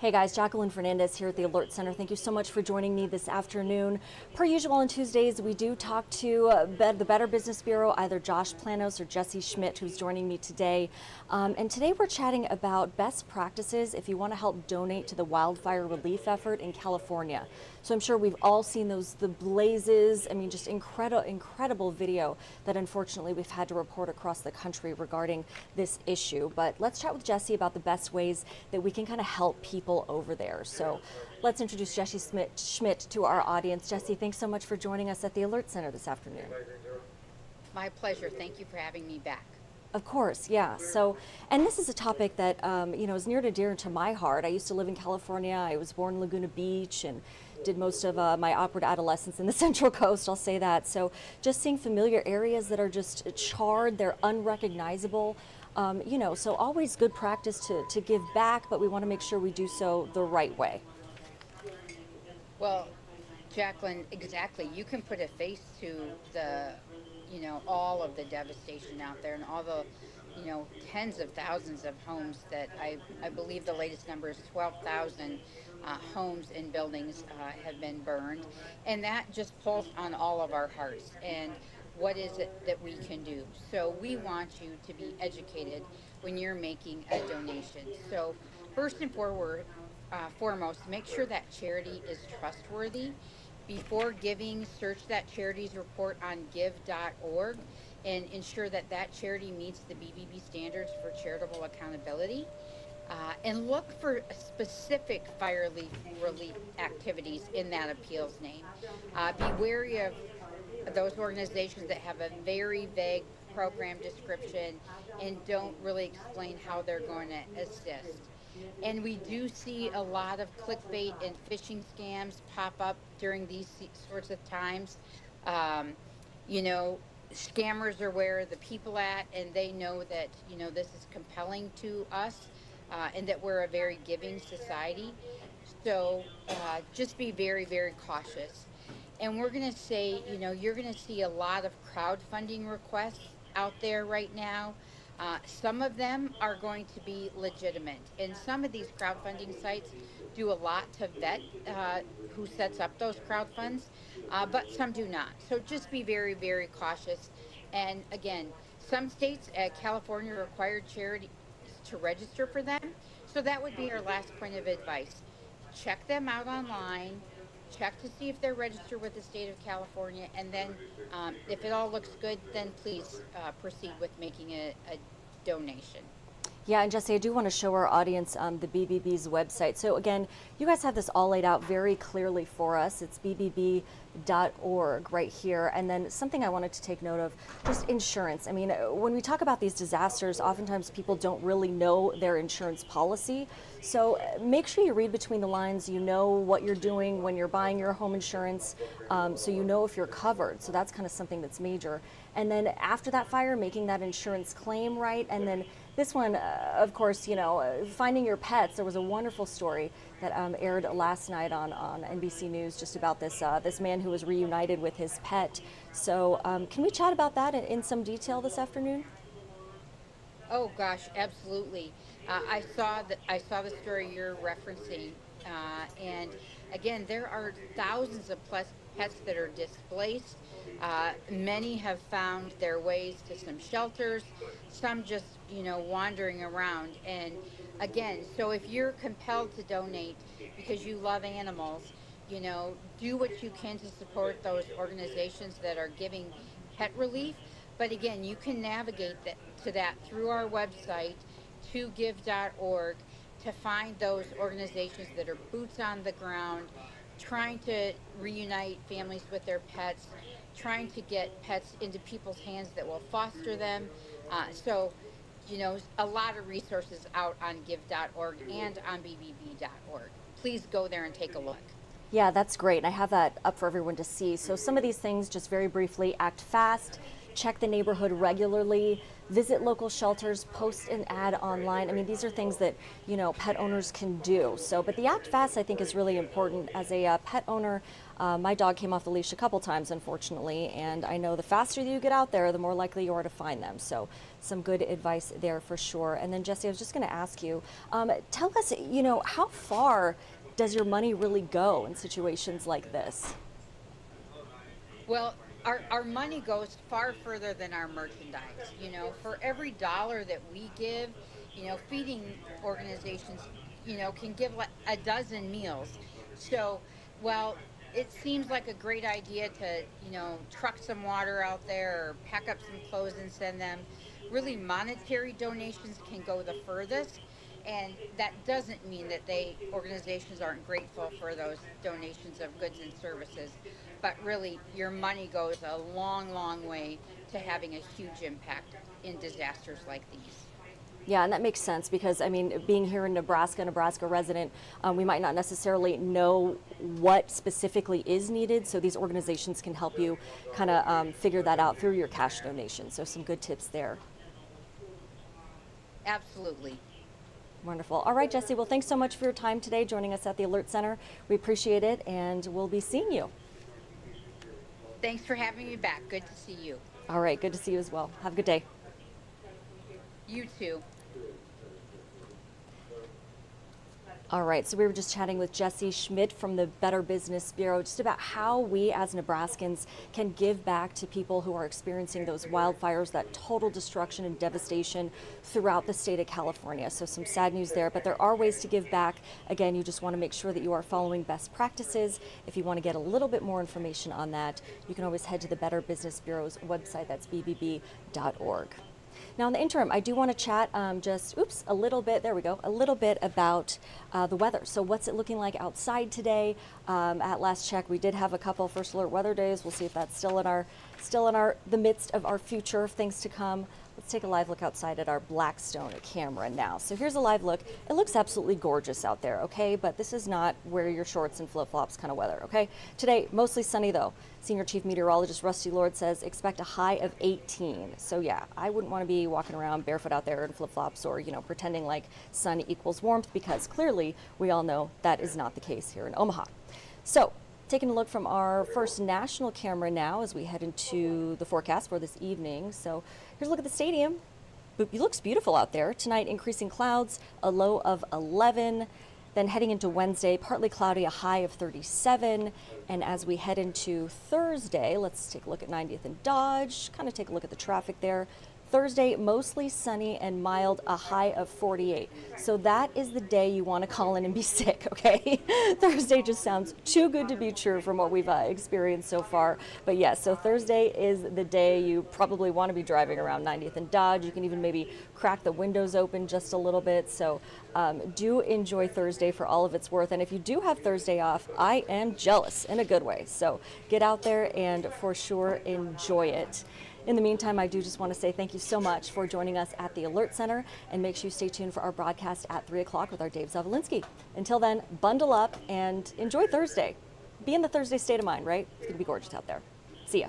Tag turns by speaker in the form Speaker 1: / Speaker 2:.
Speaker 1: Hey guys, Jacqueline Fernandez here at the Alert Center. Thank you so much for joining me this afternoon. Per usual on Tuesdays, we do talk to the Better Business Bureau, either Josh Planos or Jesse Schmidt, who's joining me today. And today we're chatting about best practices if you want to help donate to the wildfire relief effort in California. So I'm sure we've all seen the blazes. I mean, just incredible video that unfortunately we've had to report across the country regarding this issue. But let's chat with Jesse about the best ways that we can kind of help people over there. So let's introduce Jesse Schmidt to our audience. Jesse, thanks so much for joining us at the Alert Center this afternoon.
Speaker 2: My pleasure. Thank you for having me back.
Speaker 1: Of course, yeah. So, and this is a topic that, is near to dear to my heart. I used to live in California. I was born in Laguna Beach and did most of my awkward adolescence in the Central Coast, I'll say that. So just seeing familiar areas that are just charred, they're unrecognizable. So always good practice to give back, but we want to make sure we do so the right way.
Speaker 2: Well, Jacqueline, exactly. You can put a face to all of the devastation out there and all the, tens of thousands of homes that I believe the latest number is 12,000 homes and buildings have been burned. And that just pulls on all of our hearts. And what is it that we can do? So we want you to be educated when you're making a donation. So first and foremost, make sure that charity is trustworthy. Before giving, search that charity's report on give.org and ensure that that charity meets the BBB standards for charitable accountability. And look for specific fire relief activities in that appeals name. Be wary of those organizations that have a very vague program description and don't really explain how they're going to assist. And we do see a lot of clickbait and phishing scams pop up during these sorts of times. Scammers are where the people at, and they know that, this is compelling to us and that we're a very giving society. So just be very, very cautious. And we're going to say, you're going to see a lot of crowdfunding requests out there right now. Some of them are going to be legitimate. And some of these crowdfunding sites do a lot to vet who sets up those crowdfunds, but some do not. So just be very, very cautious. And again, some states, California, required charities to register for them. So that would be our last point of advice. Check them out online. Check to see if they're registered with the state of California, and then if it all looks good, then please proceed with making a donation.
Speaker 1: Yeah, and Jesse, I do want to show our audience the BBB's website. So again, you guys have this all laid out very clearly for us. It's bbb.org right here. And then something I wanted to take note of, just insurance. I mean, when we talk about these disasters, oftentimes people don't really know their insurance policy. So make sure you read between the lines. You know what you're doing when you're buying your home insurance, so you know if you're covered. So that's kind of something that's major. And then after that fire, making that insurance claim right. And then this one, of course, finding your pets. There was a wonderful story that aired last night on NBC News just about this man who was reunited with his pet. So can we chat about that in some detail this afternoon?
Speaker 2: Oh gosh, absolutely. I saw the story you're referencing, and again, there are thousands of pets that are displaced. Many have found their ways to some shelters, some just, wandering around. And again, so if you're compelled to donate because you love animals, do what you can to support those organizations that are giving pet relief. But again, you can navigate to that through our website, to give.org, to find those organizations that are boots on the ground, trying to reunite families with their pets, trying to get pets into people's hands that will foster them. A lot of resources out on give.org and on bbb.org. Please go there and take a look.
Speaker 1: Yeah, that's great. And I have that up for everyone to see. So some of these things, just very briefly, act fast, check the neighborhood regularly, visit local shelters, post an ad online. I mean, these are things that, pet owners can do. So, but the act fast, I think, is really important. As a pet owner, my dog came off the leash a couple times, unfortunately, and I know the faster you get out there, the more likely you are to find them. So some good advice there for sure. And then, Jesse, I was just going to ask you, tell us, how far does your money really go in situations like this?
Speaker 2: Well, our money goes far further than our merchandise. For every dollar that we give, feeding organizations, can give like a dozen meals. So, well, it seems like a great idea to, truck some water out there or pack up some clothes and send them. Really, monetary donations can go the furthest. And that doesn't mean that organizations aren't grateful for those donations of goods and services, but really your money goes a long, long way to having a huge impact in disasters like these.
Speaker 1: Yeah, and that makes sense because, I mean, being here in Nebraska resident, we might not necessarily know what specifically is needed, so these organizations can help you kind of figure that out through your cash donation. So some good tips there.
Speaker 2: Absolutely.
Speaker 1: Wonderful. All right, Jesse, well, thanks so much for your time today joining us at the Alert Center. We appreciate it, and we'll be seeing you.
Speaker 2: Thanks for having me back. Good to see you.
Speaker 1: All right, good to see you as well. Have a good day.
Speaker 2: You too.
Speaker 1: All right, so we were just chatting with Jesse Schmidt from the Better Business Bureau just about how we as Nebraskans can give back to people who are experiencing those wildfires, that total destruction and devastation throughout the state of California. So some sad news there, but there are ways to give back. Again, you just want to make sure that you are following best practices. If you want to get a little bit more information on that, you can always head to the Better Business Bureau's website. That's bbb.org. Now, in the interim, I do want to chat a little bit about the weather. So what's it looking like outside today? At last check, we did have a couple first alert weather days. We'll see if that's still in the midst of our future things to come. Let's take a live look outside at our Blackstone camera now. So here's a live look. It looks absolutely gorgeous out there, okay? But this is not wear your shorts and flip-flops kind of weather, okay? Today, mostly sunny though. Senior Chief Meteorologist Rusty Lord says expect a high of 18. So yeah, I wouldn't want to be walking around barefoot out there in flip-flops or, pretending like sun equals warmth, because clearly we all know that is not the case here in Omaha. So taking a look from our first national camera now as we head into the forecast for this evening. So here's a look at the stadium. It looks beautiful out there. Tonight, increasing clouds, a low of 11. Then heading into Wednesday, partly cloudy, a high of 37. And as we head into Thursday, let's take a look at 90th and Dodge, kind of take a look at the traffic there. Thursday, mostly sunny and mild, a high of 48. So that is the day you want to call in and be sick, okay? Thursday just sounds too good to be true from what we've experienced so far. But yes, so Thursday is the day you probably want to be driving around 90th and Dodge. You can even maybe crack the windows open just a little bit. So do enjoy Thursday for all of its worth. And if you do have Thursday off, I am jealous in a good way. So get out there and for sure enjoy it. In the meantime, I do just want to say thank you so much for joining us at the Alert Center, and make sure you stay tuned for our broadcast at 3 o'clock with our Dave Zavolinsky. Until then, bundle up and enjoy Thursday. Be in the Thursday state of mind, right? It's going to be gorgeous out there. See ya.